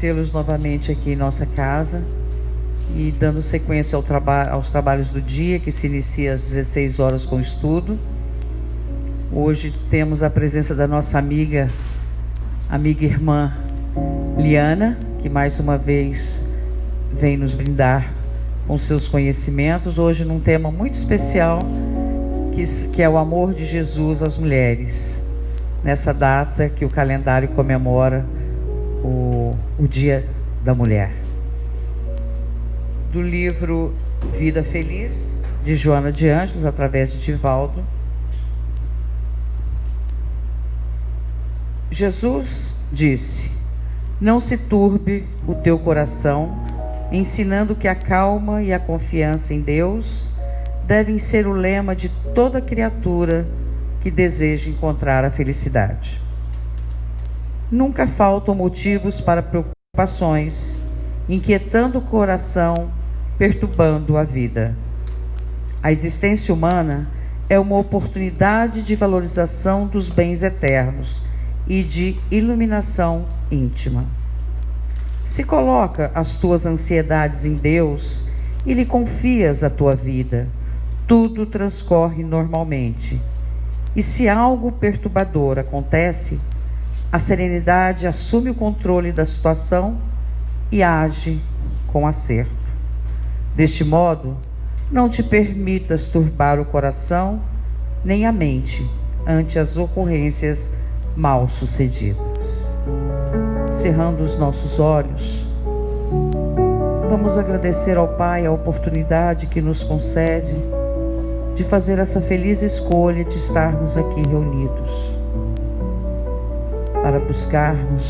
tê-los novamente aqui em nossa casa e dando sequência aos trabalhos do dia, que se inicia às 16 horas com o estudo. Hoje temos a presença da nossa amiga e irmã Liana, que mais uma vez vem nos brindar com seus conhecimentos, hoje num tema muito especial, que é o amor de Jesus às mulheres, nessa data que o calendário comemora o Dia da Mulher. Do livro Vida Feliz, de Joana de Ângeles, através de Divaldo. Jesus disse: não se turbe o teu coração, ensinando que a calma e a confiança em Deus devem ser o lema de toda criatura que deseja encontrar a felicidade. Nunca faltam motivos para preocupações, inquietando o coração, perturbando a vida. A existência humana é uma oportunidade de valorização dos bens eternos e de iluminação íntima. Se coloca as tuas ansiedades em Deus e lhe confias a tua vida, tudo transcorre normalmente. E se algo perturbador acontece, a serenidade assume o controle da situação e age com acerto. Deste modo, não te permitas turbar o coração nem a mente ante as ocorrências mal sucedidas. Cerrando os nossos olhos, vamos agradecer ao Pai a oportunidade que nos concede de fazer essa feliz escolha de estarmos aqui reunidos, para buscarmos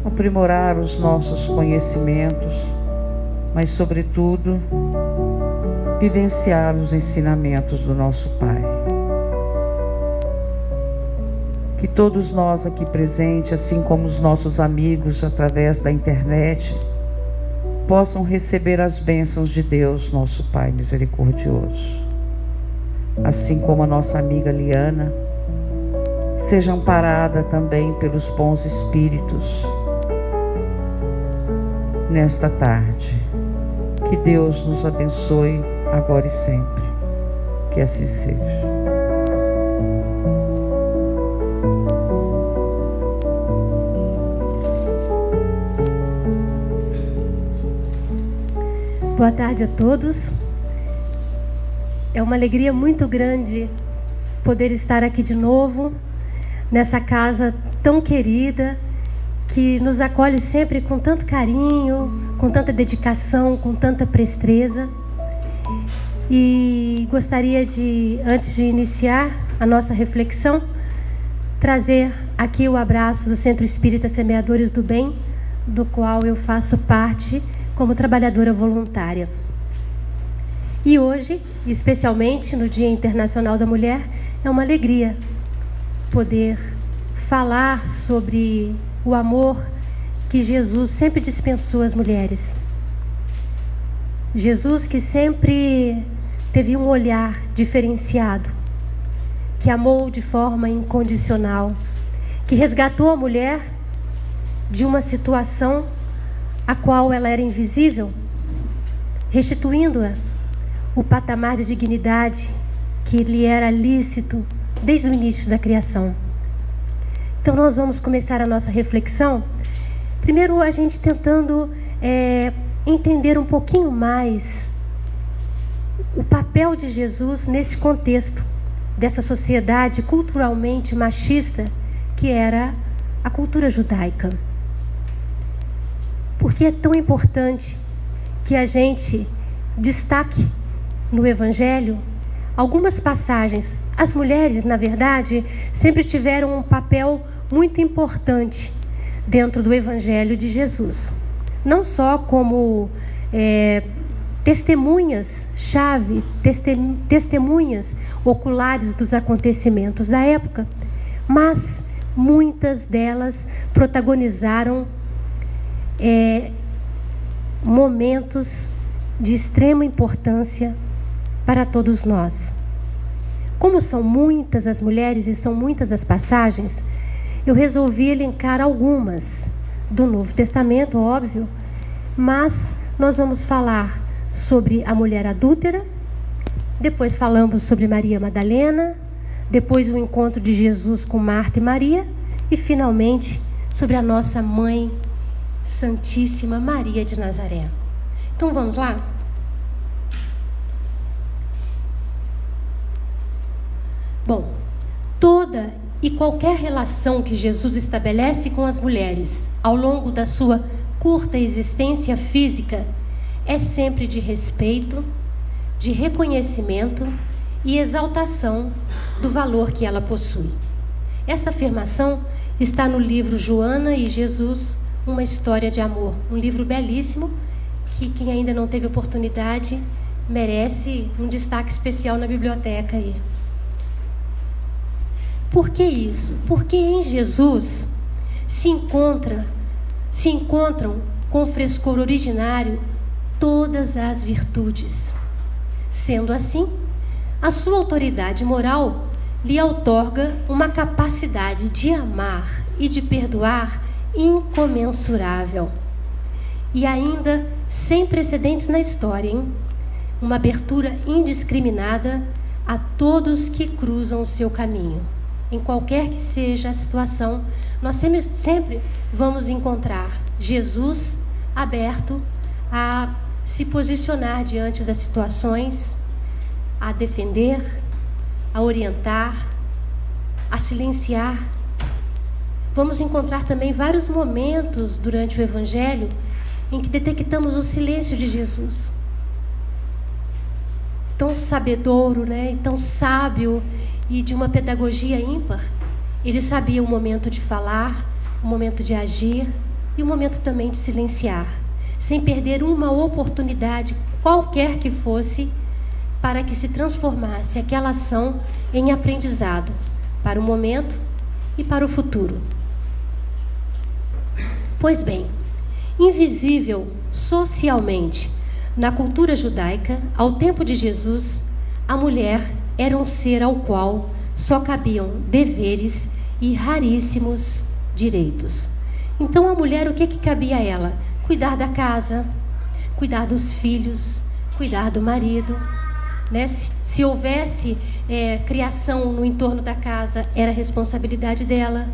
aprimorar os nossos conhecimentos, mas sobretudo vivenciar os ensinamentos do nosso Pai. Que todos nós aqui presentes, assim como os nossos amigos através da internet, possam receber as bênçãos de Deus, nosso Pai misericordioso. Assim como a nossa amiga Liana, seja amparada também pelos bons espíritos nesta tarde. Que Deus nos abençoe agora e sempre. Que assim seja. Boa tarde a todos. É uma alegria muito grande poder estar aqui de novo, nessa casa tão querida, que nos acolhe sempre com tanto carinho, com tanta dedicação, com tanta presteza. E gostaria de, antes de iniciar a nossa reflexão, trazer aqui o abraço do Centro Espírita Semeadores do Bem, do qual eu faço parte como trabalhadora voluntária. E hoje, especialmente no Dia Internacional da Mulher, é uma alegria poder falar sobre o amor que Jesus sempre dispensou às mulheres. Jesus que sempre teve um olhar diferenciado, que amou de forma incondicional, que resgatou a mulher de uma situação a qual ela era invisível, restituindo-a o patamar de dignidade que lhe era lícito desde o início da criação. Então nós vamos começar a nossa reflexão, primeiro a gente tentando entender um pouquinho mais o papel de Jesus nesse contexto dessa sociedade culturalmente machista que era a cultura judaica. Porque é tão importante que a gente destaque no Evangelho algumas passagens. As mulheres, na verdade, sempre tiveram um papel muito importante dentro do Evangelho de Jesus. Não só como testemunhas-chave, testemunhas oculares dos acontecimentos da época, mas muitas delas protagonizaram momentos de extrema importância para todos nós. Como são muitas as mulheres e são muitas as passagens, eu resolvi elencar algumas do Novo Testamento, óbvio, mas nós vamos falar sobre a mulher adúltera, depois falamos sobre Maria Madalena, depois o encontro de Jesus com Marta e Maria e finalmente sobre a nossa Mãe Santíssima Maria de Nazaré. Então vamos lá? Bom, toda e qualquer relação que Jesus estabelece com as mulheres ao longo da sua curta existência física é sempre de respeito, de reconhecimento e exaltação do valor que ela possui. Essa afirmação está no livro Joana e Jesus, uma história de amor, um livro belíssimo que quem ainda não teve oportunidade merece um destaque especial na biblioteca aí. Por que isso? Porque em Jesus se encontram com o frescor originário todas as virtudes. Sendo assim, a sua autoridade moral lhe outorga uma capacidade de amar e de perdoar incomensurável. E ainda sem precedentes na história, hein? Uma abertura indiscriminada a todos que cruzam o seu caminho. Em qualquer que seja a situação, nós sempre vamos encontrar Jesus aberto a se posicionar diante das situações, a defender, a orientar, a silenciar. Vamos encontrar também vários momentos durante o Evangelho em que detectamos o silêncio de Jesus. Tão sabedouro, né? Tão sábio e de uma pedagogia ímpar. Ele sabia o momento de falar, o momento de agir e o momento também de silenciar, sem perder uma oportunidade, qualquer que fosse, para que se transformasse aquela ação em aprendizado para o momento e para o futuro. Pois bem, invisível socialmente na cultura judaica, ao tempo de Jesus, a mulher era um ser ao qual só cabiam deveres e raríssimos direitos. Então a mulher, o que cabia a ela? Cuidar da casa, cuidar dos filhos, cuidar do marido, né? Se houvesse criação no entorno da casa, era responsabilidade dela.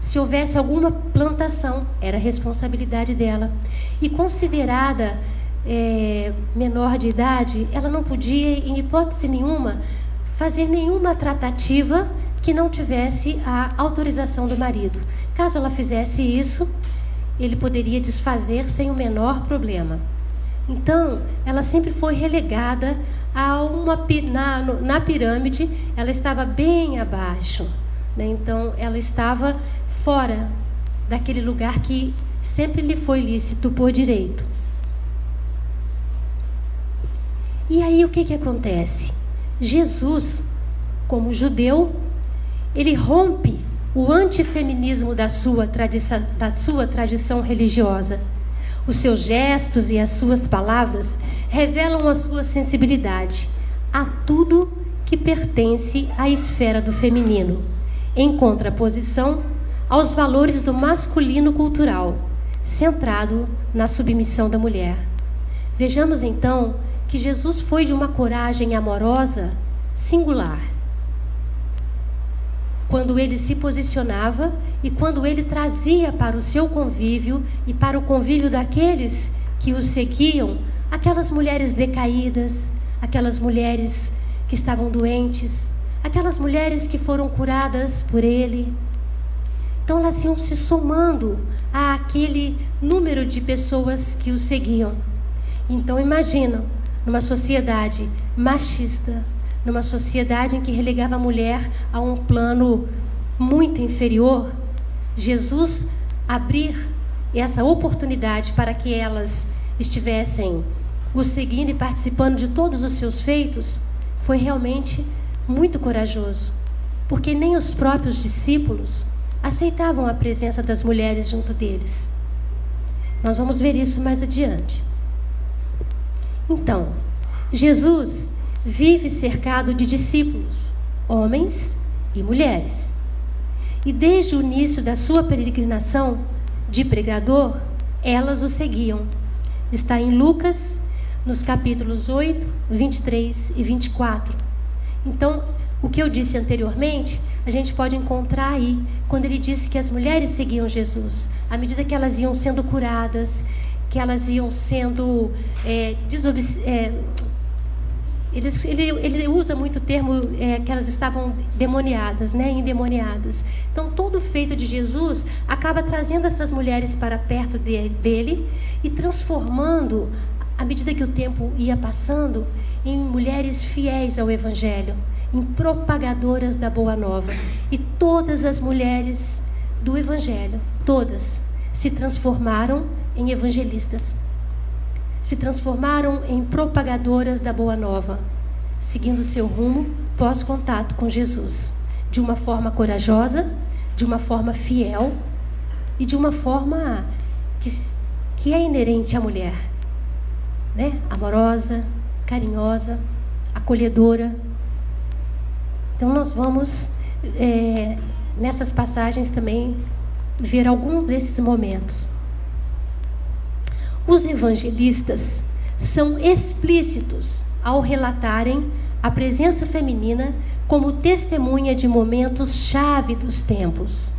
Se houvesse alguma plantação, era responsabilidade dela. E considerada menor de idade, ela não podia, em hipótese nenhuma, fazer nenhuma tratativa que não tivesse a autorização do marido. Caso ela fizesse isso, ele poderia desfazer sem o menor problema. Então, ela sempre foi relegada a na pirâmide, ela estava bem abaixo, né? Então, ela estava fora daquele lugar que sempre lhe foi lícito por direito. E aí o que acontece? Jesus, como judeu, ele rompe o antifeminismo da sua tradição religiosa. Os seus gestos e as suas palavras revelam a sua sensibilidade a tudo que pertence à esfera do feminino, em contraposição aos valores do masculino cultural, centrado na submissão da mulher. Vejamos então que Jesus foi de uma coragem amorosa singular. Quando ele se posicionava e quando ele trazia para o seu convívio e para o convívio daqueles que o seguiam, aquelas mulheres decaídas, aquelas mulheres que estavam doentes, aquelas mulheres que foram curadas por ele. Então elas iam se somando àquele número de pessoas que o seguiam. Então imaginam, numa sociedade machista, numa sociedade em que relegava a mulher a um plano muito inferior, Jesus abrir essa oportunidade para que elas estivessem o seguindo e participando de todos os seus feitos, foi realmente muito corajoso, porque nem os próprios discípulos aceitavam a presença das mulheres junto deles. Nós vamos ver isso mais adiante. Então, Jesus vive cercado de discípulos, homens e mulheres. E desde o início da sua peregrinação, de pregador, elas o seguiam. Está em Lucas, nos capítulos 8, 23 e 24. Então, o que eu disse anteriormente, a gente pode encontrar aí, quando ele disse que as mulheres seguiam Jesus. À medida que elas iam sendo curadas, que elas iam sendo ele usa muito o termo que elas estavam demoniadas, né? Endemoniadas. Então, todo o feito de Jesus acaba trazendo essas mulheres para perto dele e transformando, à medida que o tempo ia passando, em mulheres fiéis ao Evangelho, em propagadoras da Boa Nova. E todas as mulheres do Evangelho, todas, se transformaram em evangelistas. Se transformaram em propagadoras da Boa Nova, seguindo seu rumo pós-contato com Jesus, de uma forma corajosa, de uma forma fiel e de uma forma que é inerente à mulher, né? Amorosa, carinhosa, acolhedora. Então nós vamos, nessas passagens também, ver alguns desses momentos. Os evangelistas são explícitos ao relatarem a presença feminina como testemunha de momentos-chave dos tempos.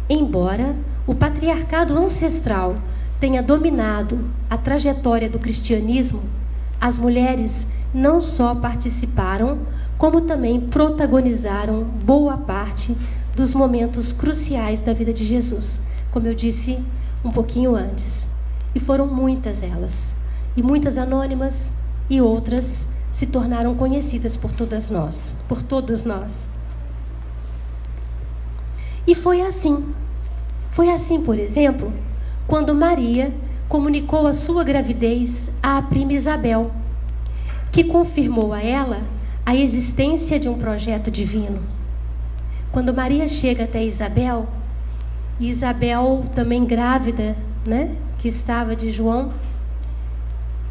Embora o patriarcado ancestral tenha dominado a trajetória do cristianismo, as mulheres não só participaram, como também protagonizaram boa parte dos momentos cruciais da vida de Jesus, como eu disse um pouquinho antes. E foram muitas elas, e muitas anônimas, e outras se tornaram conhecidas por todos nós. E foi assim, por exemplo, quando Maria comunicou a sua gravidez à prima Isabel, que confirmou a ela a existência de um projeto divino. Quando Maria chega até Isabel, e Isabel também grávida, né, que estava de João,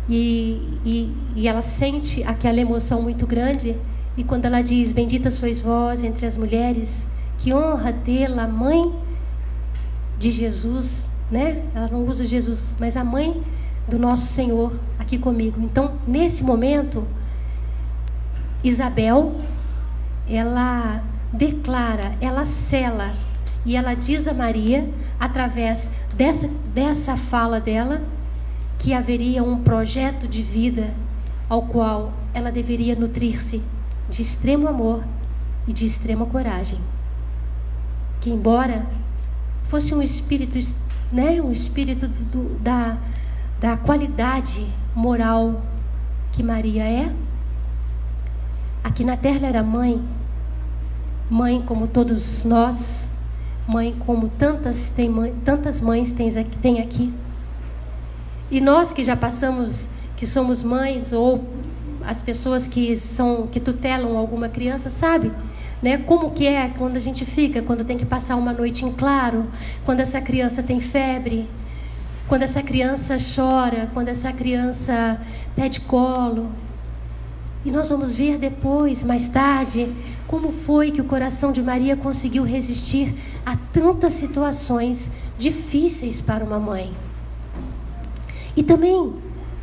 e ela sente aquela emoção muito grande, e quando ela diz: bendita sois vós entre as mulheres, que honra tê-la, mãe de Jesus, né? Ela não usa Jesus, mas a mãe do nosso Senhor aqui comigo. Então, nesse momento, Isabel, ela declara, ela sela, e ela diz a Maria, através dessa fala dela, que haveria um projeto de vida ao qual ela deveria nutrir-se de extremo amor e de extrema coragem. Que embora fosse um espírito, né, um espírito da qualidade moral que Maria é, aqui na terra ela era mãe como todos nós, mãe como tantas mães tem aqui. E nós que já passamos, que somos mães, ou as pessoas que tutelam alguma criança, sabe, né, como que é quando a gente fica, quando tem que passar uma noite em claro, quando essa criança tem febre, quando essa criança chora, quando essa criança pede colo. E nós vamos ver depois, mais tarde, como foi que o coração de Maria conseguiu resistir a tantas situações difíceis para uma mãe. E também,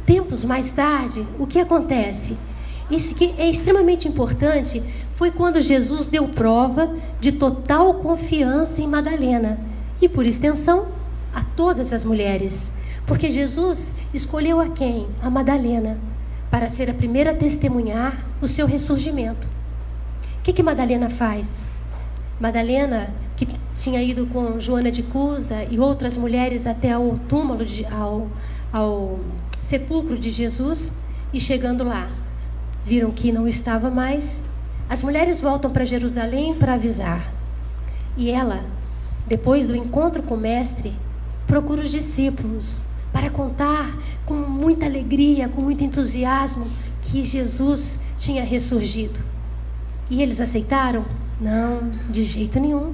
tempos mais tarde, o que acontece? Isso que é extremamente importante foi quando Jesus deu prova de total confiança em Madalena. E, por extensão, a todas as mulheres. Porque Jesus escolheu a quem? A Madalena, para ser a primeira a testemunhar o seu ressurgimento. O que Madalena faz? Madalena, que tinha ido com Joana de Cusa e outras mulheres até ao túmulo, ao sepulcro de Jesus, e chegando lá, viram que não estava mais. As mulheres voltam para Jerusalém para avisar. E ela, depois do encontro com o mestre, procura os discípulos para contar com muita alegria, com muito entusiasmo, que Jesus tinha ressurgido. E eles aceitaram? Não, de jeito nenhum.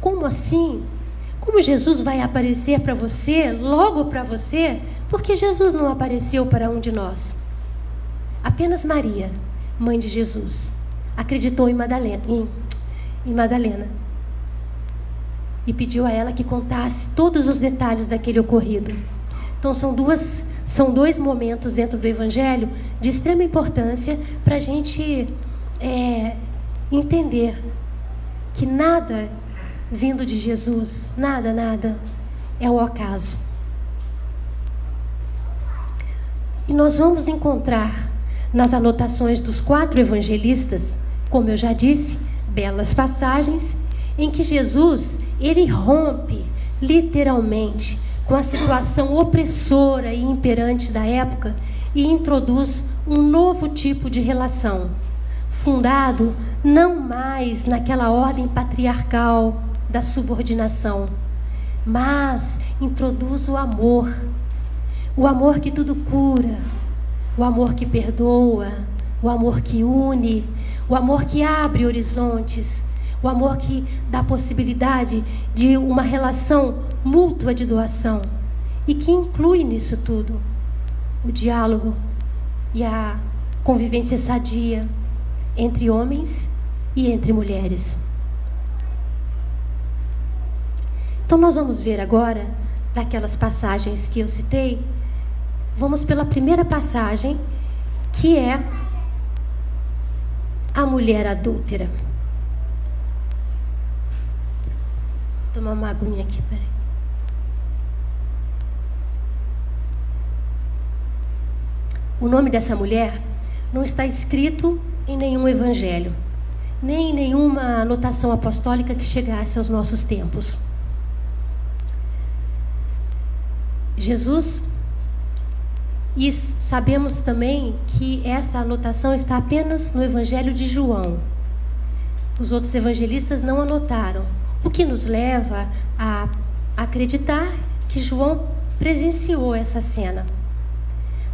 Como assim? Como Jesus vai aparecer para você, logo para você? Porque Jesus não apareceu para um de nós. Apenas Maria, mãe de Jesus, acreditou em Madalena. e pediu a ela que contasse todos os detalhes daquele ocorrido. Então são dois momentos dentro do Evangelho de extrema importância para a gente entender que nada vindo de Jesus, nada é o acaso. E nós vamos encontrar nas anotações dos 4 evangelistas, como eu já disse, belas passagens em que Jesus, ele rompe literalmente com a situação opressora e imperante da época e introduz um novo tipo de relação, fundado não mais naquela ordem patriarcal da subordinação, mas introduz o amor que tudo cura, o amor que perdoa, o amor que une, o amor que abre horizontes, o amor que dá possibilidade de uma relação mútua de doação e que inclui nisso tudo o diálogo e a convivência sadia entre homens e entre mulheres. Então nós vamos ver agora, daquelas passagens que eu citei, vamos pela primeira passagem, que é a mulher adúltera. Vou tomar uma aguinha aqui, peraí. O nome dessa mulher não está escrito em nenhum evangelho, nem em nenhuma anotação apostólica que chegasse aos nossos tempos. Jesus, e sabemos também que esta anotação está apenas no Evangelho de João. Os outros evangelistas não anotaram, o que nos leva a acreditar que João presenciou essa cena.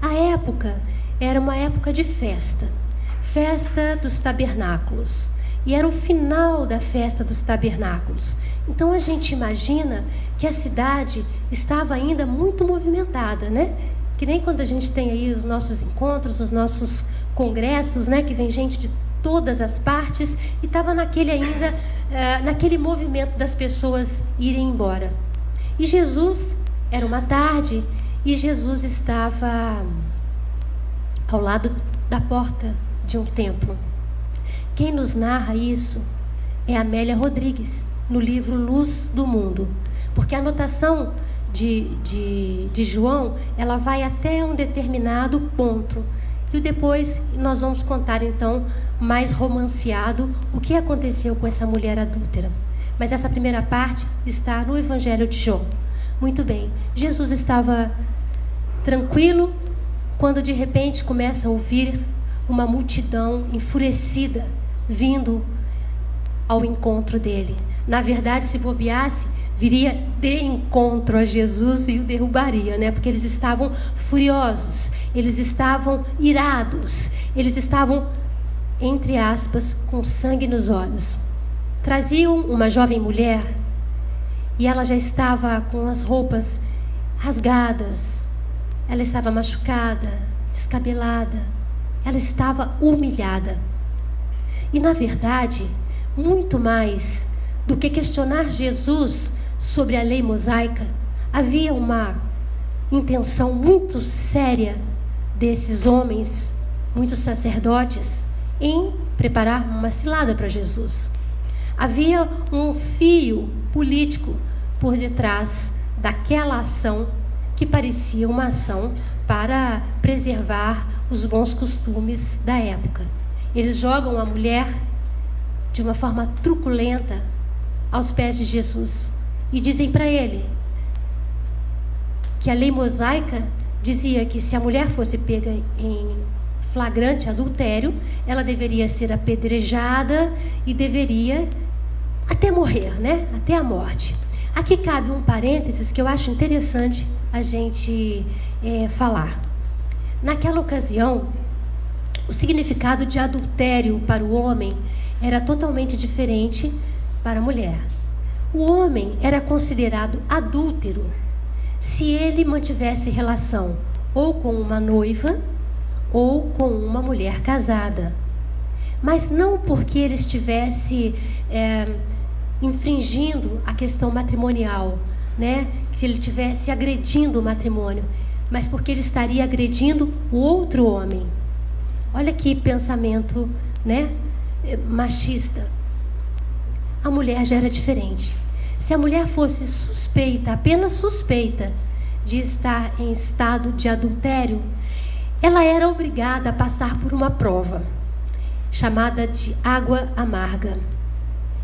A época era uma época de festa dos tabernáculos, e era o final da festa dos tabernáculos. Então a gente imagina que a cidade estava ainda muito movimentada, né? Que nem quando a gente tem aí os nossos encontros, os nossos congressos, né? Que vem gente de todas as partes, e estava naquele movimento das pessoas irem embora. E Jesus, era uma tarde, e Jesus estava ao lado da porta de um templo. Quem nos narra isso é Amélia Rodrigues, no livro Luz do Mundo, porque a anotação de João, ela vai até um determinado ponto, e depois nós vamos contar então mais romanceado o que aconteceu com essa mulher adúltera. Mas essa primeira parte está no Evangelho de João. Muito bem, Jesus estava tranquilo quando de repente começa a ouvir uma multidão enfurecida vindo ao encontro dele. Na verdade, se bobeasse, viria de encontro a Jesus e o derrubaria, né? Porque eles estavam furiosos, eles estavam irados, eles estavam, entre aspas, com sangue nos olhos. Traziam uma jovem mulher e ela já estava com as roupas rasgadas, ela estava machucada, descabelada, ela estava humilhada. E, na verdade, muito mais do que questionar Jesus sobre a lei mosaica, havia uma intenção muito séria desses homens, muitos sacerdotes, em preparar uma cilada para Jesus. Havia um fio político por detrás daquela ação que parecia uma ação para preservar os bons costumes da época. Eles jogam a mulher de uma forma truculenta aos pés de Jesus e dizem para ele que a lei mosaica dizia que se a mulher fosse pega em flagrante adultério, ela deveria ser apedrejada e deveria até morrer, né? Até a morte. Aqui cabe um parênteses que eu acho interessante a gente falar. Naquela ocasião, o significado de adultério para o homem era totalmente diferente para a mulher. O homem era considerado adúltero se ele mantivesse relação ou com uma noiva ou com uma mulher casada. Mas não porque ele estivesse infringindo a questão matrimonial, né? Se ele estivesse agredindo o matrimônio, mas porque ele estaria agredindo o outro homem. Olha que pensamento, né, machista. A mulher já era diferente. Se a mulher fosse suspeita, apenas suspeita, de estar em estado de adultério, ela era obrigada a passar por uma prova, chamada de água amarga.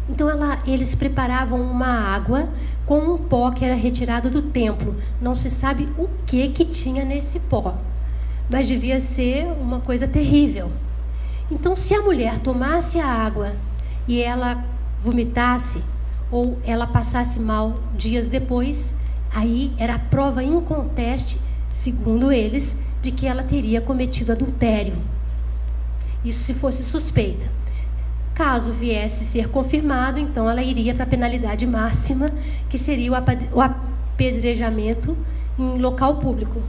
Então eles preparavam uma água com um pó que era retirado do templo. Não se sabe o que tinha nesse pó, mas devia ser uma coisa terrível. Então, se a mulher tomasse a água e ela vomitasse, ou ela passasse mal dias depois, aí era a prova inconteste, segundo eles, de que ela teria cometido adultério. Isso se fosse suspeita. Caso viesse ser confirmado, então ela iria para a penalidade máxima, que seria o apedrejamento em local público.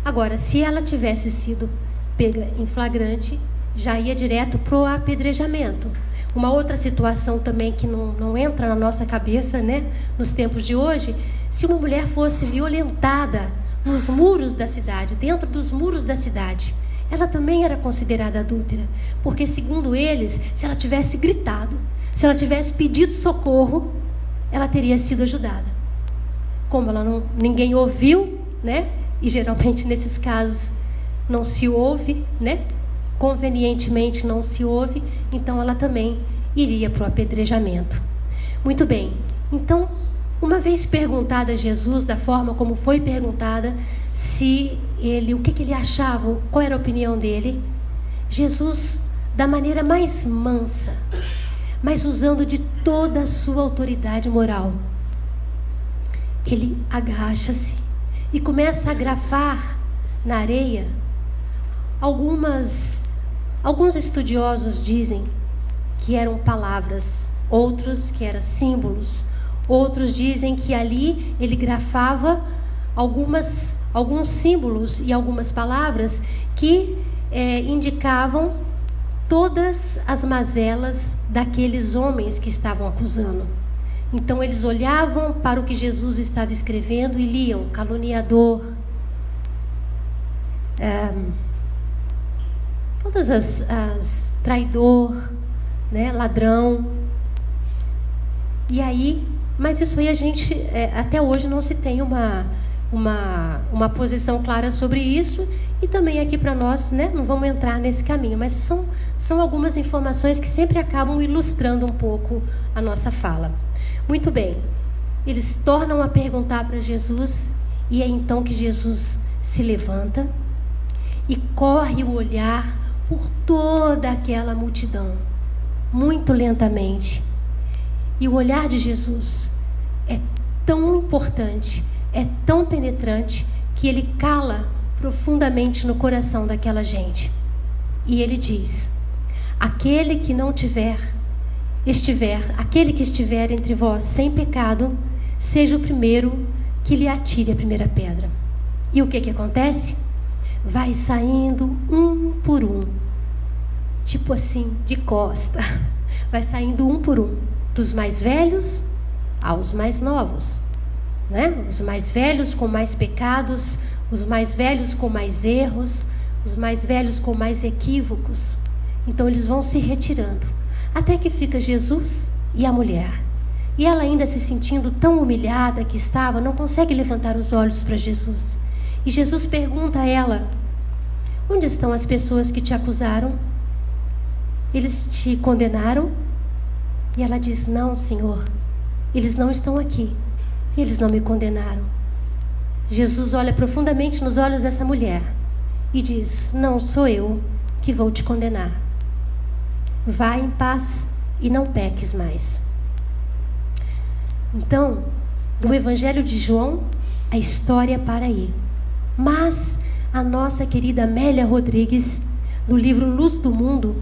Agora, se ela tivesse sido pega em flagrante, já ia direto para o apedrejamento. Uma outra situação também que não entra na nossa cabeça, né, nos tempos de hoje, se uma mulher fosse violentada nos muros da cidade, dentro dos muros da cidade, ela também era considerada adúltera, porque segundo eles, se ela tivesse gritado, se ela tivesse pedido socorro, ela teria sido ajudada. Como ninguém ouviu, né? E geralmente nesses casos não se ouve, né? Convenientemente não se ouve, então ela também iria para o apedrejamento. Muito bem, então, uma vez perguntada a Jesus, da forma como foi perguntada, o que ele achava, qual era a opinião dele, Jesus, da maneira mais mansa, mas usando de toda a sua autoridade moral, ele agacha-se e começa a grafar na areia. Alguns estudiosos dizem que eram palavras, outros que eram símbolos, outros dizem que ali ele grafava alguns símbolos e algumas palavras que indicavam todas as mazelas daqueles homens que estavam acusando. Então eles olhavam para o que Jesus estava escrevendo e liam: caluniador, todas as traidor, né, ladrão. E aí, mas isso aí a gente até hoje não se tem uma posição clara sobre isso, e também aqui para nós, né, não vamos entrar nesse caminho, mas são algumas informações que sempre acabam ilustrando um pouco a nossa fala. Muito bem, eles tornam a perguntar para Jesus, e é então que Jesus se levanta e corre o olhar por toda aquela multidão, muito lentamente. E o olhar de Jesus é tão importante, é tão penetrante, que ele cala profundamente no coração daquela gente. E ele diz: aquele que estiver entre vós sem pecado, seja o primeiro que lhe atire a primeira pedra. E o que acontece? Vai saindo um por um, tipo assim, de costa. Vai saindo um por um, dos mais velhos aos mais novos, né? Os mais velhos com mais pecados, os mais velhos com mais erros, os mais velhos com mais equívocos. Então eles vão se retirando, até que fica Jesus e a mulher. E ela, ainda se sentindo tão humilhada que estava, não consegue levantar os olhos para Jesus. E Jesus pergunta a ela: onde estão as pessoas que te acusaram? Eles te condenaram? E ela diz: não, Senhor, eles não estão aqui, eles não me condenaram. Jesus olha profundamente nos olhos dessa mulher e diz: não sou eu que vou te condenar. Vá em paz e não peques mais. Então, no Evangelho de João, a história para aí. Mas a nossa querida Amélia Rodrigues, no livro Luz do Mundo,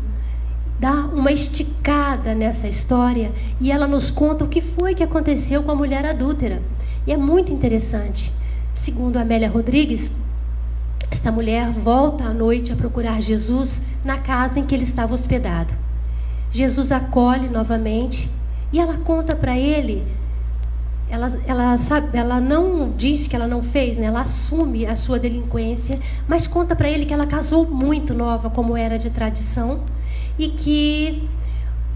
dá uma esticada nessa história e ela nos conta o que foi que aconteceu com a mulher adúltera. E é muito interessante. Segundo Amélia Rodrigues, esta mulher volta à noite a procurar Jesus na casa em que ele estava hospedado. Jesus acolhe novamente E ela conta para ele, ela não diz que ela não fez, né? Ela assume a sua delinquência, mas conta para ele que ela casou muito nova, como era de tradição, e que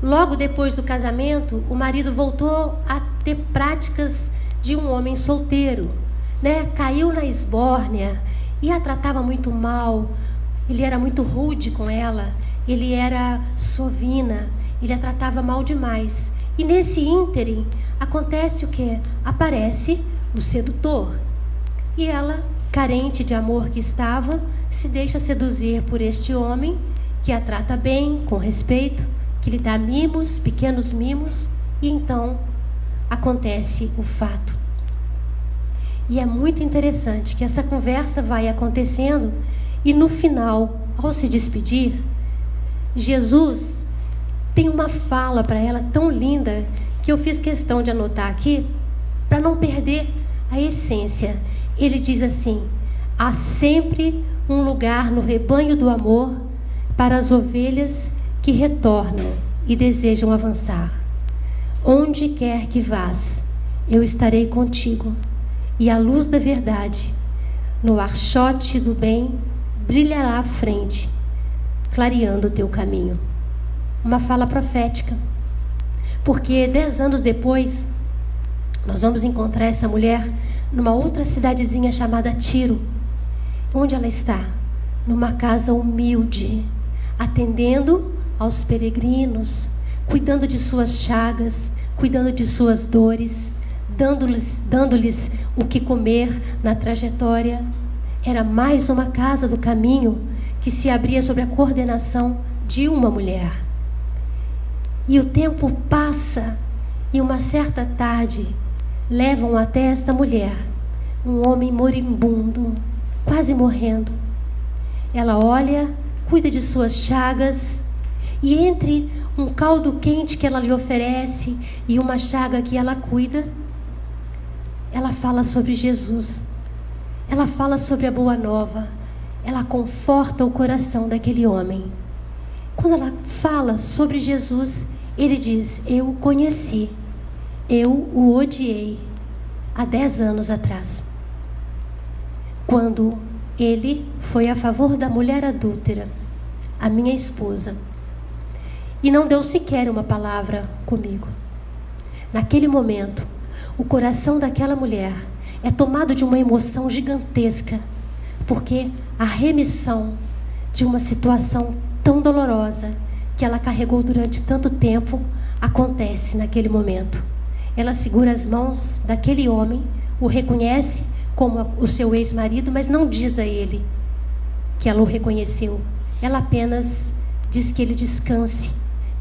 logo depois do casamento, o marido voltou a ter práticas de um homem solteiro, né? Caiu na esbórnia e a tratava muito mal. Ele era muito rude com ela, ele era sovina, ele a tratava mal demais. E nesse ínterim, acontece o quê? Aparece o sedutor. E ela, carente de amor que estava, se deixa seduzir por este homem, que a trata bem, com respeito, que lhe dá mimos, pequenos mimos, e então acontece o fato. E é muito interessante que essa conversa vai acontecendo, e no final, ao se despedir, Jesus tem uma fala para ela tão linda que eu fiz questão de anotar aqui para não perder a essência. Ele diz assim: há sempre um lugar no rebanho do amor para as ovelhas que retornam e desejam avançar. Onde quer que vás, eu estarei contigo, e a luz da verdade, no archote do bem, brilhará à frente, clareando o teu caminho. Uma fala profética, porque 10 anos depois nós vamos encontrar essa mulher numa outra cidadezinha chamada Tiro. Onde ela está? Numa casa humilde, atendendo aos peregrinos, cuidando de suas chagas, cuidando de suas dores, dando-lhes o que comer na trajetória. Era mais uma casa do caminho que se abria sob a coordenação de uma mulher. E o tempo passa, e uma certa tarde levam até esta mulher um homem moribundo, quase morrendo. Ela olha, cuida de suas chagas, e entre um caldo quente que ela lhe oferece e uma chaga que ela cuida, ela fala sobre Jesus. Ela fala sobre a boa nova. Ela conforta o coração daquele homem. Quando ela fala sobre Jesus, ele diz: eu o conheci, eu o odiei há 10 anos atrás, quando ele foi a favor da mulher adúltera, a minha esposa, e não deu sequer uma palavra comigo. Naquele momento, o coração daquela mulher é tomado de uma emoção gigantesca, porque a remissão de uma situação tão dolorosa que ela carregou durante tanto tempo acontece naquele momento. Ela segura as mãos daquele homem, o reconhece como o seu ex-marido, mas não diz a ele que ela o reconheceu. Ela apenas diz que ele descanse,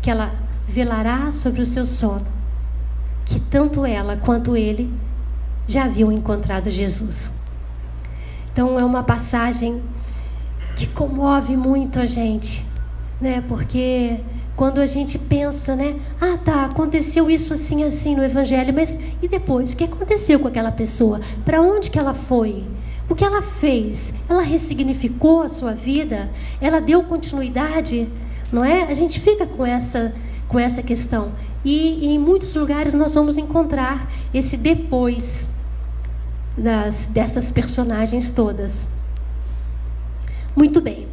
que ela velará sobre o seu sono, que tanto ela quanto ele já haviam encontrado Jesus. Então é uma passagem que comove muito a gente, né? Porque quando a gente pensa, né? Ah, tá, aconteceu isso assim, assim no Evangelho, mas e depois? O que aconteceu com aquela pessoa? Para onde que ela foi? O que ela fez? Ela ressignificou a sua vida? Ela deu continuidade? Não é? A gente fica com essa questão. E em muitos lugares nós vamos encontrar esse depois dessas personagens todas. Muito bem.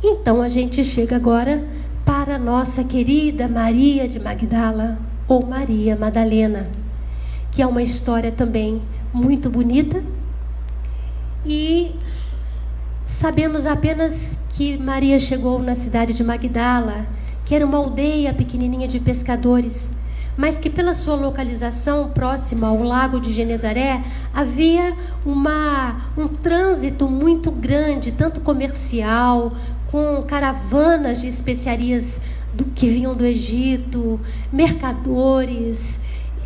Então a gente chega agora para a nossa querida Maria de Magdala, ou Maria Madalena, que é uma história também muito bonita. E sabemos apenas que Maria chegou na cidade de Magdala, que era uma aldeia pequenininha de pescadores, mas que pela sua localização próxima ao lago de Genezaré, havia um trânsito muito grande, tanto comercial, com caravanas de especiarias que vinham do Egito, mercadores.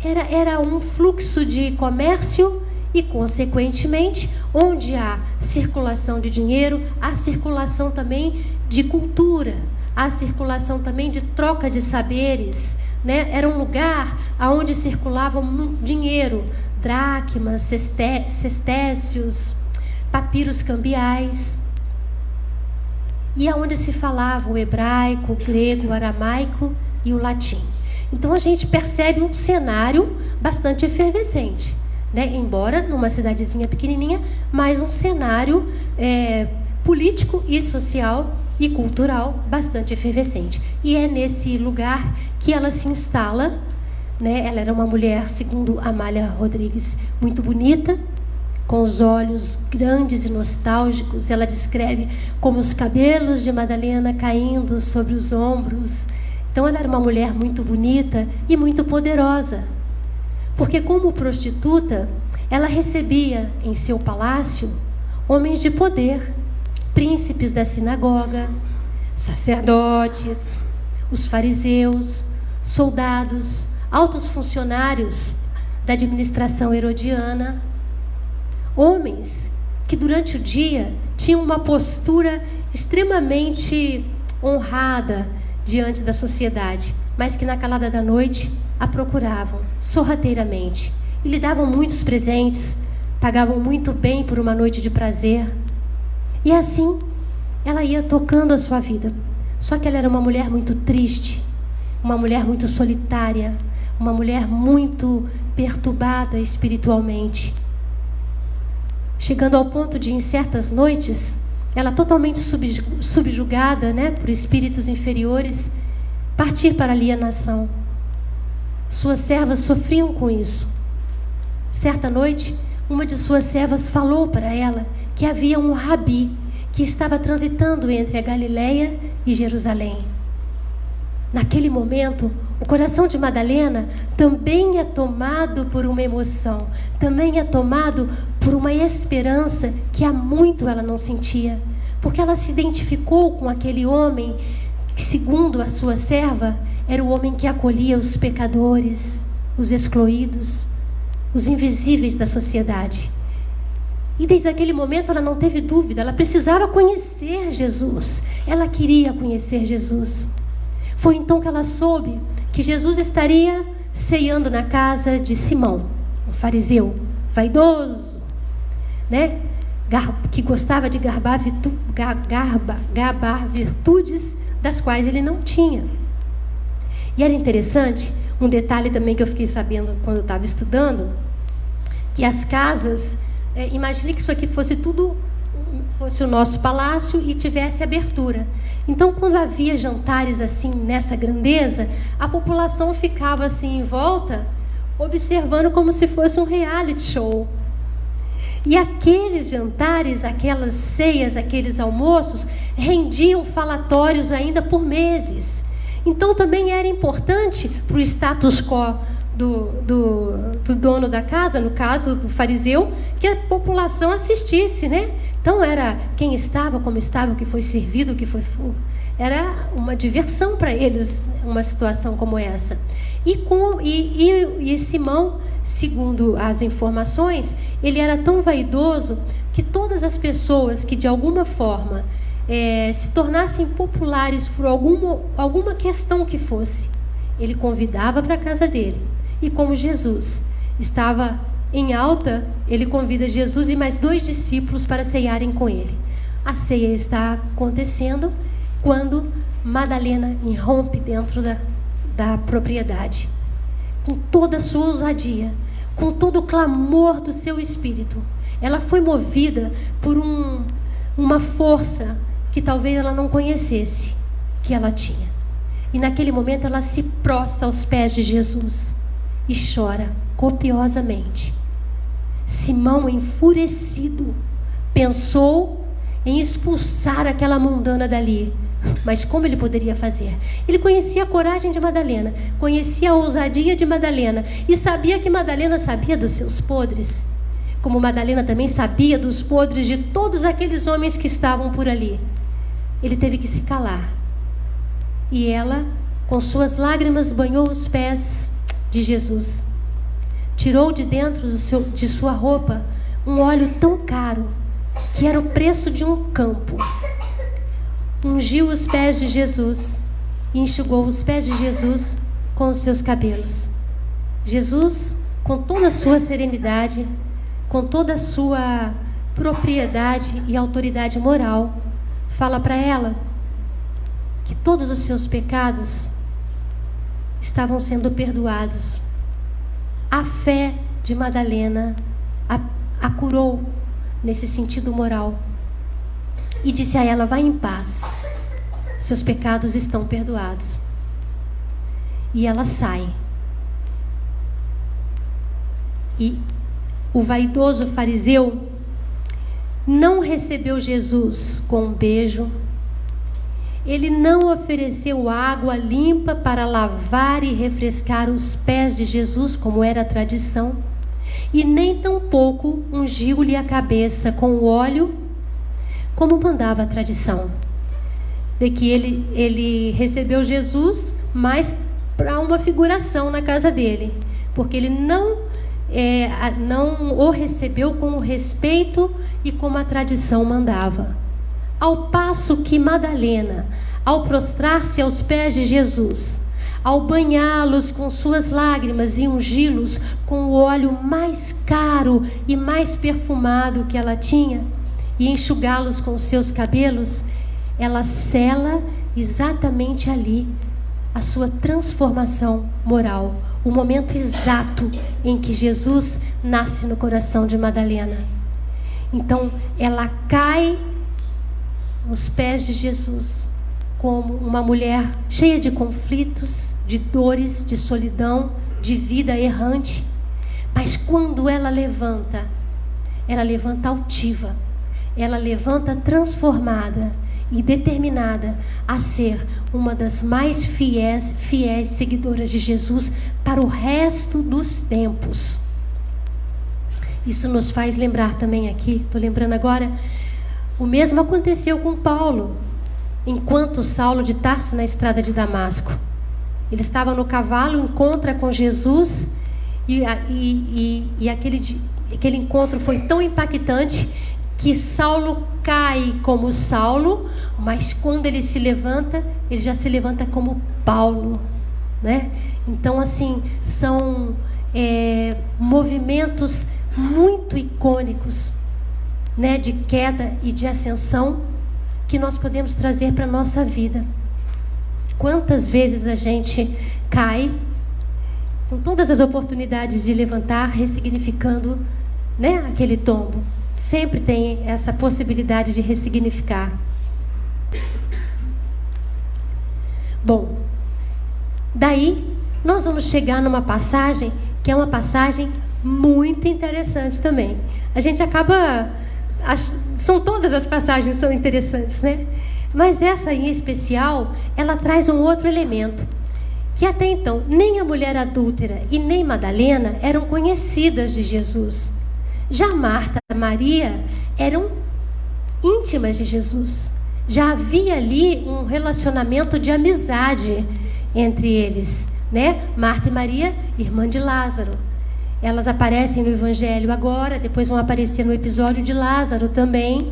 Era um fluxo de comércio e, consequentemente, onde há circulação de dinheiro, há circulação também de cultura, há circulação também de troca de saberes, né? Era um lugar onde circulavam dinheiro, dracmas, sestécios, papiros cambiais, e aonde se falava o hebraico, o grego, o aramaico e o latim. Então a gente percebe um cenário bastante efervescente, né? Embora numa cidadezinha pequenininha, mas um cenário político e social e cultural bastante efervescente. E é nesse lugar que ela se instala, né? Ela era uma mulher, segundo Amália Rodrigues, muito bonita, com os olhos grandes e nostálgicos. Ela descreve como os cabelos de Madalena caindo sobre os ombros. Então ela era uma mulher muito bonita e muito poderosa, porque como prostituta, ela recebia em seu palácio homens de poder, príncipes da sinagoga, sacerdotes, os fariseus, soldados, altos funcionários da administração herodiana, homens que durante o dia tinham uma postura extremamente honrada diante da sociedade, mas que na calada da noite a procuravam sorrateiramente e lhe davam muitos presentes, pagavam muito bem por uma noite de prazer. E assim ela ia tocando a sua vida. Só que ela era uma mulher muito triste, uma mulher muito solitária, uma mulher muito perturbada espiritualmente, chegando ao ponto de, em certas noites, ela totalmente subjugada, né, por espíritos inferiores, partir para a alienação. Suas servas sofriam com isso. Certa noite, uma de suas servas falou para ela que havia um rabi que estava transitando entre a Galileia e Jerusalém. Naquele momento, o coração de Madalena também é tomado por uma emoção, também é tomado por uma esperança que há muito ela não sentia, porque ela se identificou com aquele homem que, segundo a sua serva, era o homem que acolhia os pecadores, os excluídos, os invisíveis da sociedade. E desde aquele momento ela não teve dúvida, ela precisava conhecer Jesus, ela queria conhecer Jesus. Foi então que ela soube que Jesus estaria ceando na casa de Simão, um fariseu vaidoso, né? Que gostava de gabar virtudes das quais ele não tinha. E era interessante, um detalhe também que eu fiquei sabendo quando eu estava estudando, que as casas, imagine que isso aqui fosse o nosso palácio e tivesse abertura. Então, quando havia jantares assim, nessa grandeza, a população ficava assim em volta, observando como se fosse um reality show. E aqueles jantares, aquelas ceias, aqueles almoços, rendiam falatórios ainda por meses. Então, também era importante para o status quo do dono da casa, no caso do fariseu, que a população assistisse, né? Então era quem estava, como estava, o que foi servido, o que foi... Era uma diversão para eles, uma situação como essa. E Simão, segundo as informações, ele era tão vaidoso que todas as pessoas que de alguma forma se tornassem populares por alguma questão que fosse, ele convidava para a casa dele. E como Jesus estava em alta, ele convida Jesus e mais 2 discípulos para ceiarem com ele. A ceia está acontecendo quando Madalena irrompe dentro da propriedade, com toda a sua ousadia, com todo o clamor do seu espírito. Ela foi movida por uma força que talvez ela não conhecesse que ela tinha. E naquele momento ela se prostra aos pés de Jesus e chora copiosamente. Simão, enfurecido, pensou em expulsar aquela mundana dali. Mas como ele poderia fazer? Ele conhecia a coragem de Madalena, conhecia a ousadia de Madalena e sabia que Madalena sabia dos seus podres, como Madalena também sabia dos podres de todos aqueles homens que estavam por ali. Ele teve que se calar. E ela, com suas lágrimas, banhou os pés de Jesus. Tirou de dentro de sua roupa um óleo tão caro, que era o preço de um campo. Ungiu os pés de Jesus e enxugou os pés de Jesus com os seus cabelos. Jesus, com toda a sua serenidade, com toda a sua propriedade e autoridade moral, fala para ela que todos os seus pecados estavam sendo perdoados. A fé de Madalena a curou nesse sentido moral e disse a ela: vai em paz, seus pecados estão perdoados. E ela sai. E o vaidoso fariseu não recebeu Jesus com um beijo. Ele não ofereceu água limpa para lavar e refrescar os pés de Jesus, como era a tradição, e nem tampouco ungiu-lhe a cabeça com óleo, como mandava a tradição. De que ele recebeu Jesus, mas para uma figuração na casa dele, porque ele não o recebeu com o respeito e como a tradição mandava. Ao passo que Madalena, ao prostrar-se aos pés de Jesus, ao banhá-los com suas lágrimas e ungí-los com o óleo mais caro e mais perfumado que ela tinha, e enxugá-los com seus cabelos, ela sela exatamente ali a sua transformação moral, o momento exato em que Jesus nasce no coração de Madalena. Então ela cai aos pés de Jesus como uma mulher cheia de conflitos, de dores, de solidão, de vida errante. Mas quando ela levanta altiva, ela levanta transformada e determinada a ser uma das mais fiéis seguidoras de Jesus para o resto dos tempos. Isso nos faz lembrar também aqui, estou lembrando agora, o mesmo aconteceu com Paulo, enquanto Saulo de Tarso na estrada de Damasco. Ele estava no cavalo, encontra com Jesus, e aquele encontro foi tão impactante que Saulo cai como Saulo, mas quando ele se levanta, ele já se levanta como Paulo, né? Então, assim, são movimentos muito icônicos, né, de queda e de ascensão, que nós podemos trazer para a nossa vida. Quantas vezes a gente cai, com todas as oportunidades de levantar, ressignificando, né, aquele tombo. Sempre tem essa possibilidade de ressignificar. Bom, daí nós vamos chegar numa passagem que é uma passagem muito interessante também. A gente acaba... todas as passagens são interessantes, né? Mas essa em especial, ela traz um outro elemento, que até então nem a mulher adúltera e nem Madalena eram conhecidas de Jesus. Já Marta e Maria eram íntimas de Jesus. Já havia ali um relacionamento de amizade entre eles, né? Marta e Maria, irmã de Lázaro. Elas aparecem no Evangelho agora, depois vão aparecer no episódio de Lázaro também.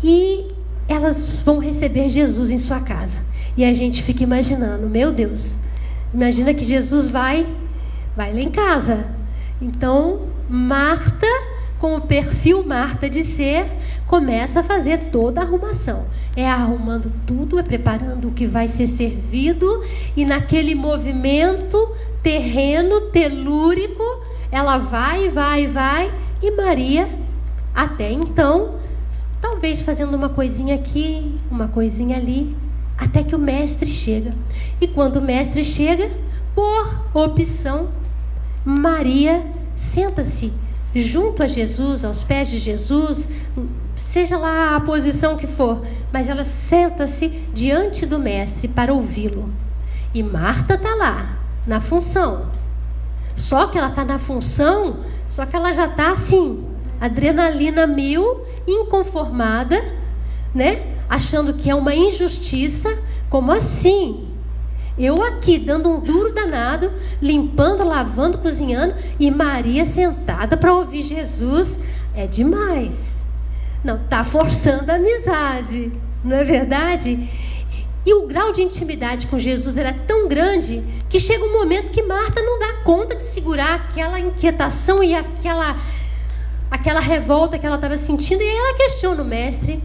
E elas vão receber Jesus em sua casa. E a gente fica imaginando, meu Deus, imagina que Jesus vai lá em casa. Então, Marta, com o perfil Marta de ser, começa a fazer toda a arrumação. É arrumando tudo, é preparando o que vai ser servido, e naquele movimento terreno, telúrico, ela vai, e Maria, até então, talvez fazendo uma coisinha aqui, uma coisinha ali, até que o mestre chega. E quando o mestre chega, por opção, Maria senta-se junto a Jesus, aos pés de Jesus, seja lá a posição que for, mas ela senta-se diante do mestre para ouvi-lo. E Marta está lá, na função. Só que ela está na função, só que ela já está assim, adrenalina mil, inconformada, né? Achando que é uma injustiça. Como assim? Eu aqui dando um duro danado, limpando, lavando, cozinhando, e Maria sentada para ouvir Jesus. É demais. Não, está forçando a amizade, não é verdade? E o grau de intimidade com Jesus era tão grande que chega um momento que Marta não dá conta de segurar aquela inquietação e aquela revolta que ela estava sentindo. E ela questiona o mestre.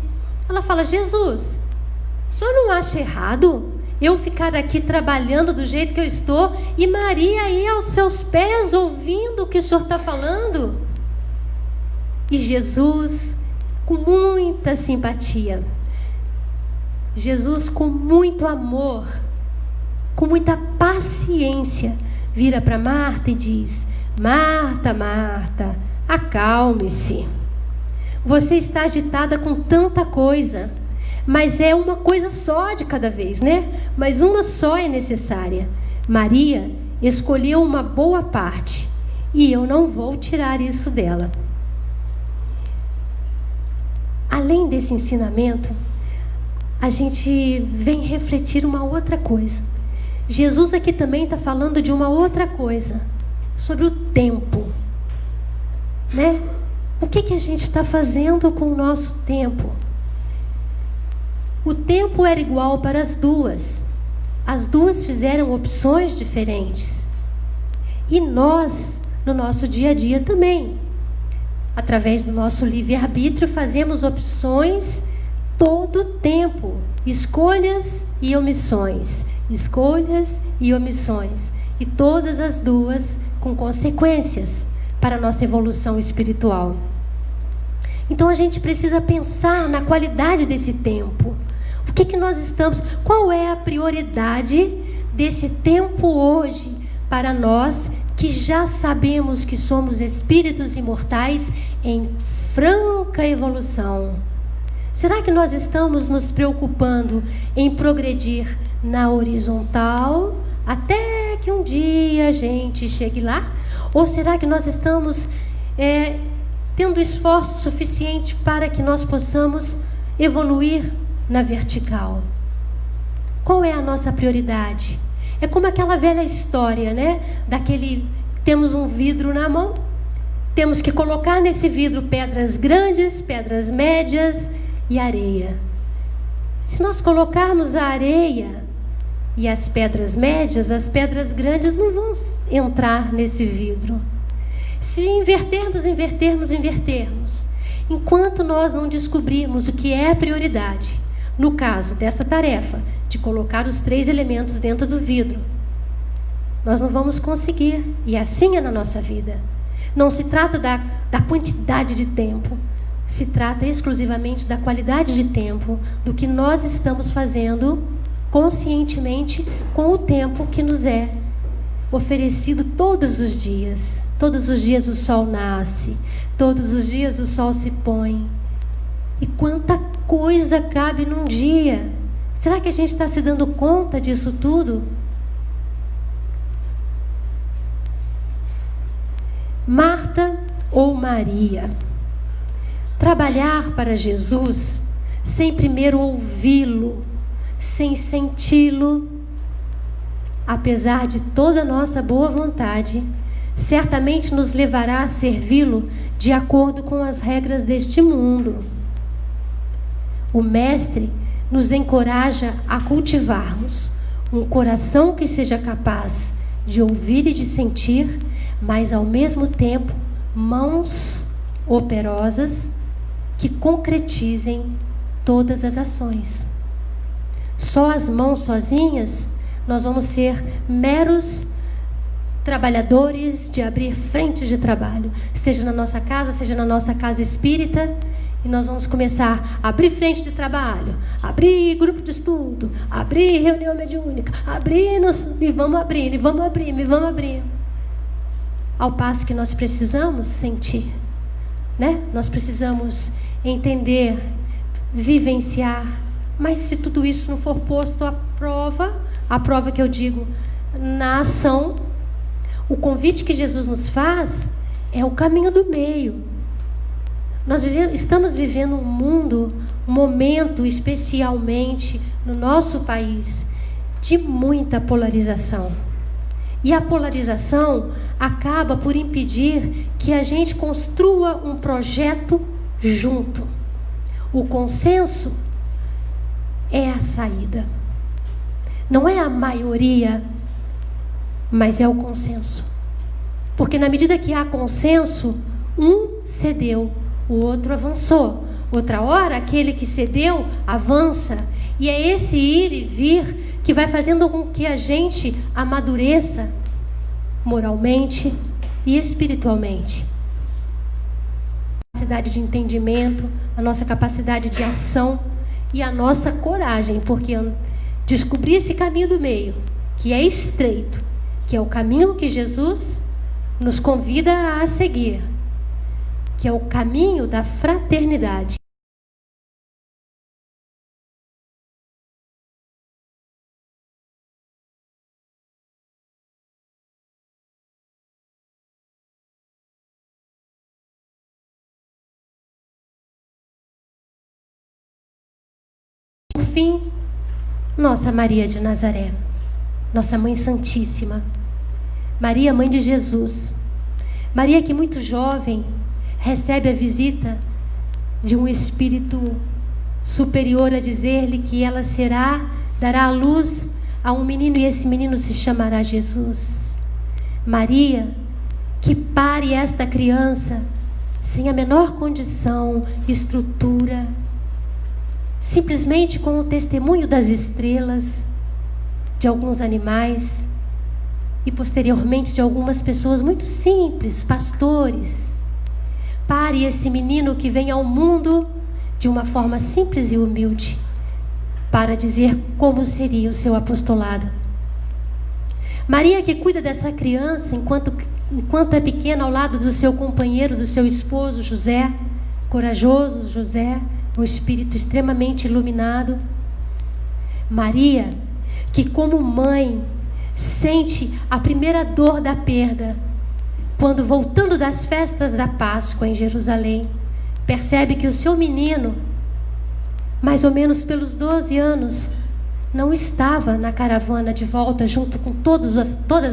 Ela fala: Jesus, o senhor não acha errado eu ficar aqui trabalhando do jeito que eu estou e Maria aí aos seus pés ouvindo o que o Senhor está falando? E Jesus, com muita simpatia, Jesus com muito amor, com muita paciência, vira para Marta e diz: Marta, Marta, acalme-se. Você está agitada com tanta coisa, mas é uma coisa só de cada vez, né? Mas uma só é necessária. Maria escolheu uma boa parte e eu não vou tirar isso dela. Além desse ensinamento, a gente vem refletir uma outra coisa. Jesus aqui também está falando de uma outra coisa, sobre o tempo, né? O que a gente está fazendo com o nosso tempo? O tempo era igual para as duas. As duas fizeram opções diferentes. E nós, no nosso dia a dia também, através do nosso livre-arbítrio, fazemos opções todo o tempo. Escolhas e omissões. Escolhas e omissões. E todas as duas com consequências para a nossa evolução espiritual. Então a gente precisa pensar na qualidade desse tempo. O que nós estamos... Qual é a prioridade desse tempo hoje para nós que já sabemos que somos espíritos imortais em franca evolução? Será que nós estamos nos preocupando em progredir na horizontal até que um dia a gente chegue lá? Ou será que nós estamos tendo esforço suficiente para que nós possamos evoluir na vertical? Qual é a nossa prioridade? É como aquela velha história, né? Temos um vidro na mão, temos que colocar nesse vidro pedras grandes, pedras médias e areia. Se nós colocarmos a areia e as pedras médias, as pedras grandes não vão entrar nesse vidro. Se invertermos, enquanto nós não descobrirmos o que é a prioridade, no caso dessa tarefa, de colocar os 3 elementos dentro do vidro, nós não vamos conseguir. E assim é na nossa vida. Não se trata da quantidade de tempo, se trata exclusivamente da qualidade de tempo, do que nós estamos fazendo conscientemente com o tempo que nos é oferecido todos os dias. Todos os dias o sol nasce, todos os dias o sol se põe. E quanta coisa cabe num dia! Será que a gente está se dando conta disso tudo? Marta ou Maria? Trabalhar para Jesus sem primeiro ouvi-lo, sem senti-lo, apesar de toda a nossa boa vontade, certamente nos levará a servi-lo de acordo com as regras deste mundo. O Mestre nos encoraja a cultivarmos um coração que seja capaz de ouvir e de sentir, mas ao mesmo tempo mãos operosas que concretizem todas as ações. Só as mãos sozinhas, nós vamos ser meros trabalhadores de abrir frentes de trabalho, seja na nossa casa, seja na nossa casa espírita, e nós vamos começar a abrir frente de trabalho, abrir grupo de estudo, abrir reunião mediúnica, e vamos abrir. Ao passo que nós precisamos sentir, né? Nós precisamos entender, vivenciar, mas se tudo isso não for posto à prova, a prova que eu digo, na ação, o convite que Jesus nos faz é o caminho do meio. Nós estamos vivendo um momento, especialmente no nosso país, de muita polarização. E a polarização acaba por impedir que a gente construa um projeto junto. O consenso é a saída. Não é a maioria, mas é o consenso. Porque na medida que há consenso, um cedeu, o outro avançou. Outra hora, aquele que cedeu avança. E é esse ir e vir que vai fazendo com que a gente amadureça moralmente e espiritualmente. A capacidade de entendimento, a nossa capacidade de ação e a nossa coragem, porque descobrir esse caminho do meio, que é estreito, que é o caminho que Jesus nos convida a seguir, que é o caminho da fraternidade. Por fim, nossa Maria de Nazaré, nossa Mãe Santíssima, Maria, Mãe de Jesus. Maria que muito jovem recebe a visita de um espírito superior a dizer-lhe que ela dará à luz a um menino e esse menino se chamará Jesus. Maria que pare esta criança sem a menor condição, estrutura, simplesmente com o testemunho das estrelas, de alguns animais e posteriormente de algumas pessoas muito simples, pastores. Pare esse menino que vem ao mundo de uma forma simples e humilde para dizer como seria o seu apostolado. Maria que cuida dessa criança enquanto é pequena ao lado do seu companheiro, do seu esposo José, corajoso José, um espírito extremamente iluminado. Maria que como mãe sente a primeira dor da perda quando, voltando das festas da Páscoa em Jerusalém, percebe que o seu menino, mais ou menos pelos 12 anos, não estava na caravana de volta junto com todas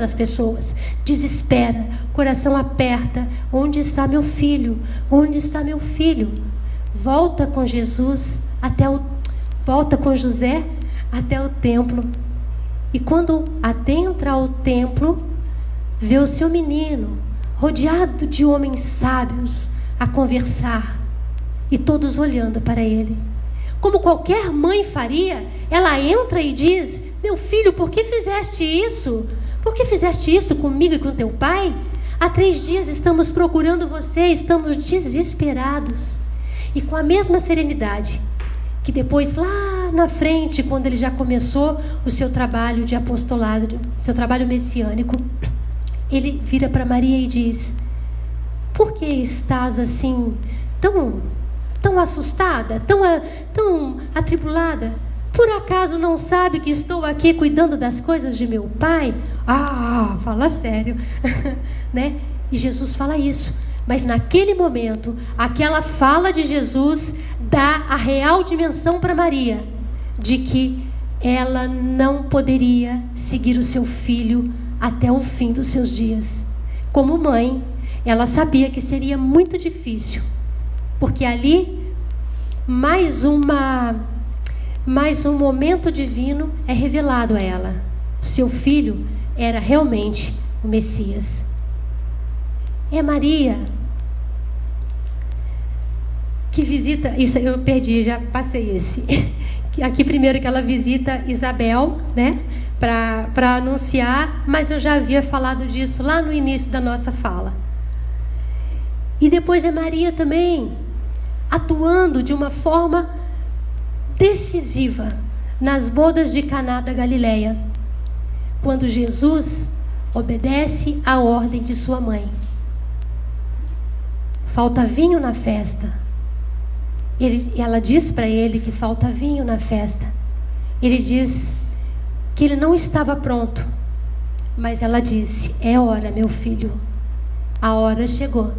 as pessoas. Desespera, coração aperta. Onde está meu filho? Onde está meu filho? Volta com Jesus volta com José até o templo. E quando adentra o templo, vê o seu menino rodeado de homens sábios a conversar e todos olhando para ele. Como qualquer mãe faria, ela entra e diz: meu filho, por que fizeste isso? Por que fizeste isso comigo e com teu pai? Há 3 dias estamos procurando você, estamos desesperados. E com a mesma serenidade que depois, lá na frente, quando ele já começou o seu trabalho de apostolado, seu trabalho messiânico, ele vira para Maria e diz: por que estás assim, tão assustada, tão atribulada? Por acaso não sabe que estou aqui cuidando das coisas de meu pai? Ah, fala sério. Né? E Jesus fala isso. Mas naquele momento, aquela fala de Jesus dá a real dimensão para Maria de que ela não poderia seguir o seu filho até o fim dos seus dias. Como mãe, ela sabia que seria muito difícil, porque ali mais um momento divino é revelado a ela. Seu filho era realmente o Messias. É Maria que visita, isso eu perdi, já passei esse. Aqui primeiro que ela visita Isabel, né, para anunciar, mas eu já havia falado disso lá no início da nossa fala. E depois é Maria também atuando de uma forma decisiva nas bodas de Caná da Galileia, quando Jesus obedece à ordem de sua mãe. Falta vinho na festa. Ela diz para ele que falta vinho na festa. Ele diz que ele não estava pronto, mas ela disse: é hora, meu filho, a hora chegou.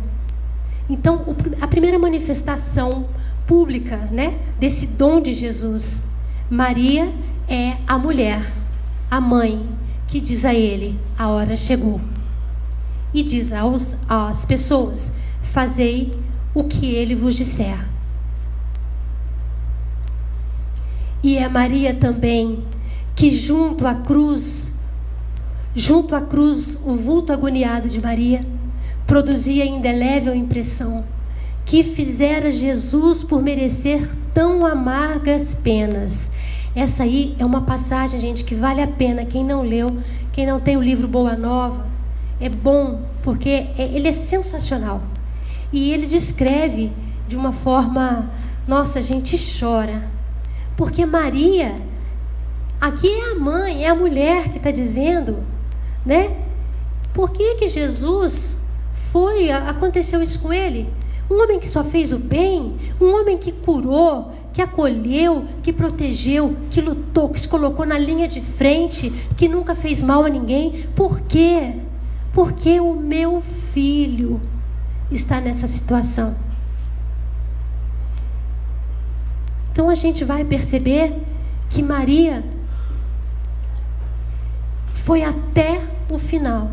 Então, a primeira manifestação pública, né, desse dom de Jesus, Maria é a mulher, a mãe, que diz a ele: a hora chegou. E diz às pessoas: fazei o que ele vos disser. E é Maria também que junto à cruz, o vulto agoniado de Maria produzia indelével impressão, que fizera Jesus por merecer tão amargas penas. Essa aí é uma passagem, gente, que vale a pena. Quem não leu, quem não tem o livro Boa Nova, é bom, porque ele é sensacional. E ele descreve de uma forma... Nossa, a gente chora. Porque Maria, aqui é a mãe, é a mulher que está dizendo, né? Por que Jesus aconteceu isso com ele? Um homem que só fez o bem, um homem que curou, que acolheu, que protegeu, que lutou, que se colocou na linha de frente, que nunca fez mal a ninguém. Por quê? Porque o meu filho está nessa situação. Então a gente vai perceber que Maria foi até o final,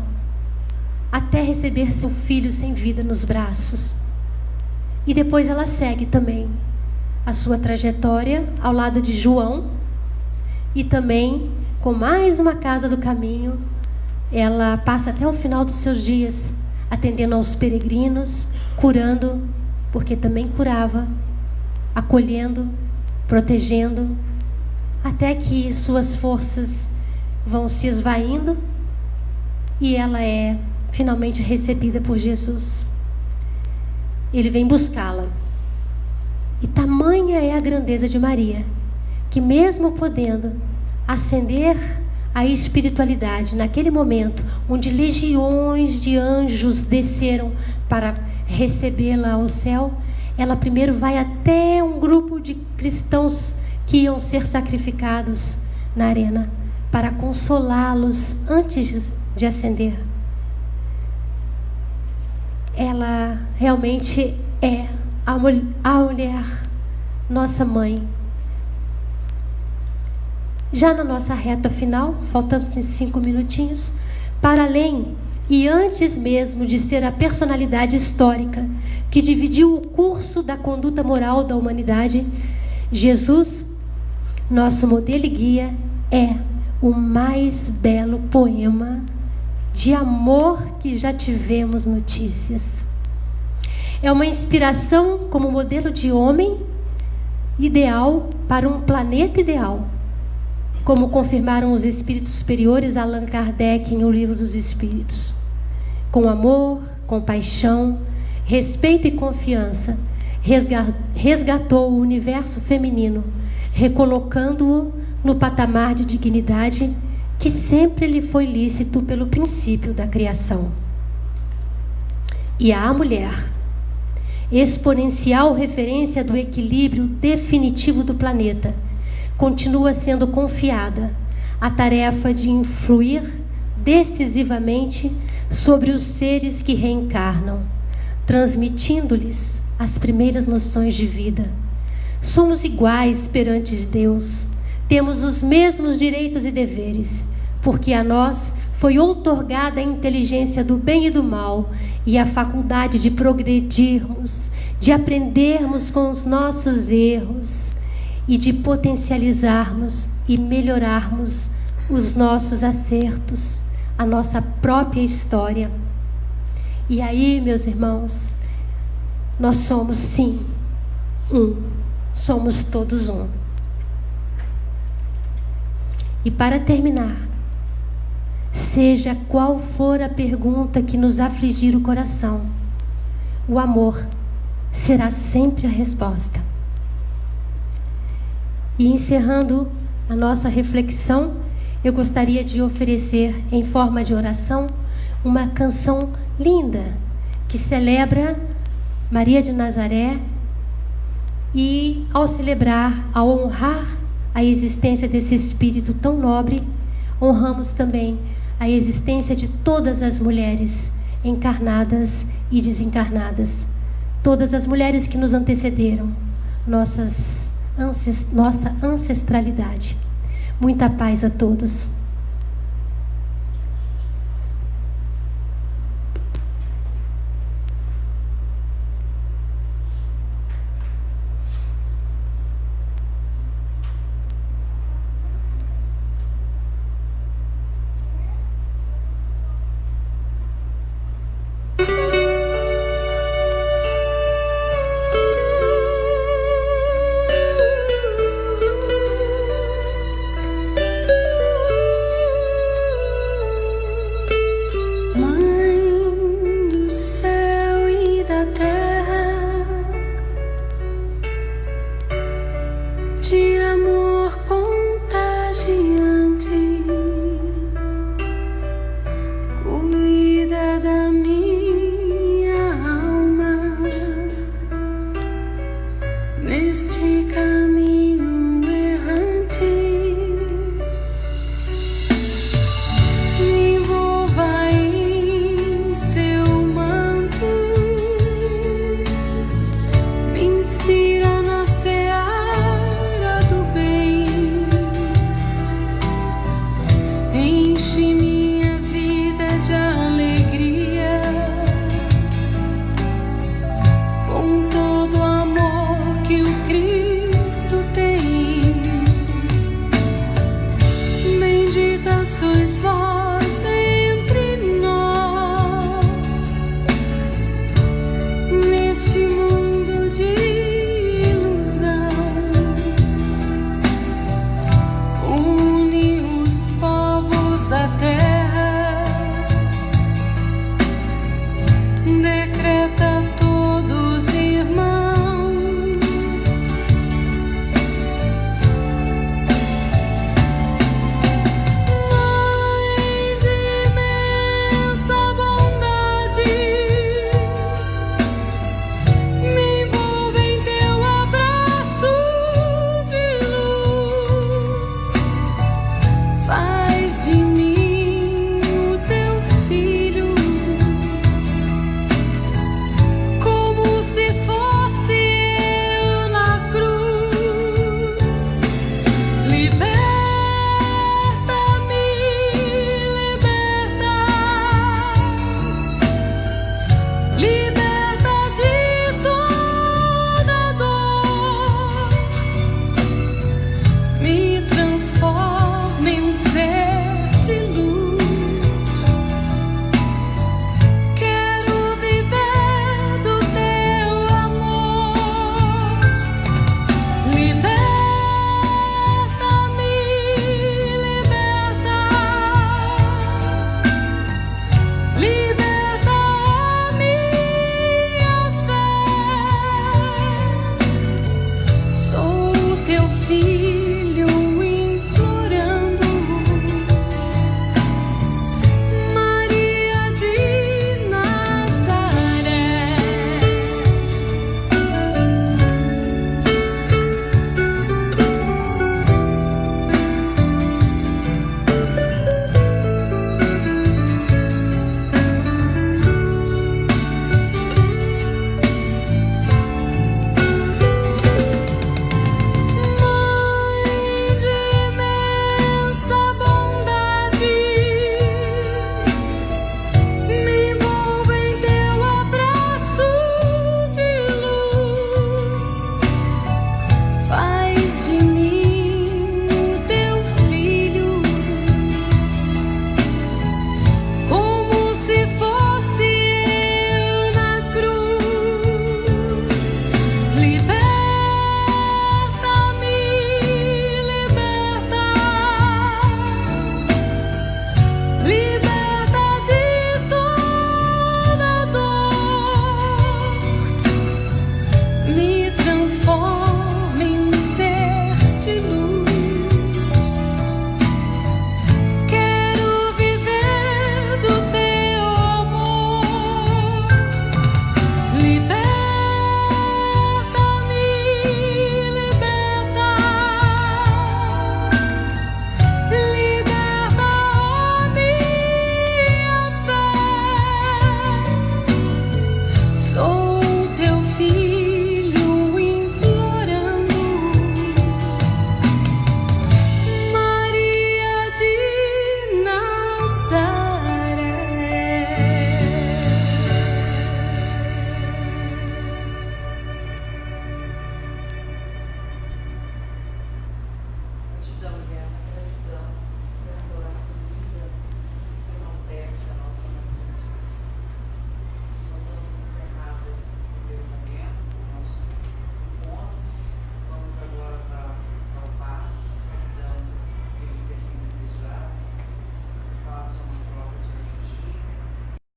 até receber seu filho sem vida nos braços. E depois ela segue também a sua trajetória ao lado de João, e também com mais uma casa do caminho, ela passa até o final dos seus dias, atendendo aos peregrinos, curando, porque também curava, acolhendo, protegendo, até que suas forças vão se esvaindo e ela é finalmente recebida por Jesus. Ele vem buscá-la. E tamanha é a grandeza de Maria, que mesmo podendo ascender a espiritualidade naquele momento, onde legiões de anjos desceram para recebê-la ao céu, ela primeiro vai até um grupo de cristãos que iam ser sacrificados na arena, para consolá-los antes de ascender. Ela realmente é a mulher, nossa mãe. Já na nossa reta final, faltando 5 minutinhos, para além e antes mesmo de ser a personalidade histórica que dividiu o curso da conduta moral da humanidade, Jesus, nosso modelo e guia, é o mais belo poema de amor que já tivemos notícias. É uma inspiração como modelo de homem ideal para um planeta ideal, como confirmaram os espíritos superiores Allan Kardec em O Livro dos Espíritos. Com amor, compaixão, respeito e confiança, resgatou o universo feminino, recolocando-o no patamar de dignidade que sempre lhe foi lícito pelo princípio da criação. E à mulher, exponencial referência do equilíbrio definitivo do planeta, continua sendo confiada a tarefa de influir decisivamente sobre os seres que reencarnam, transmitindo-lhes as primeiras noções de vida. Somos iguais perante Deus, temos os mesmos direitos e deveres, porque a nós foi outorgada a inteligência do bem e do mal e a faculdade de progredirmos, de aprendermos com os nossos erros e de potencializarmos e melhorarmos os nossos acertos, a nossa própria história. E aí, meus irmãos, nós somos sim um, somos todos um. E para terminar, seja qual for a pergunta que nos afligir o coração, o amor será sempre a resposta. E encerrando a nossa reflexão, eu gostaria de oferecer em forma de oração uma canção linda que celebra Maria de Nazaré e, ao celebrar, ao honrar a existência desse espírito tão nobre, honramos também a existência de todas as mulheres encarnadas e desencarnadas, todas as mulheres que nos antecederam, nossa ancestralidade. Muita paz a todos. de amor contagiante, comida da minha alma, neste caminho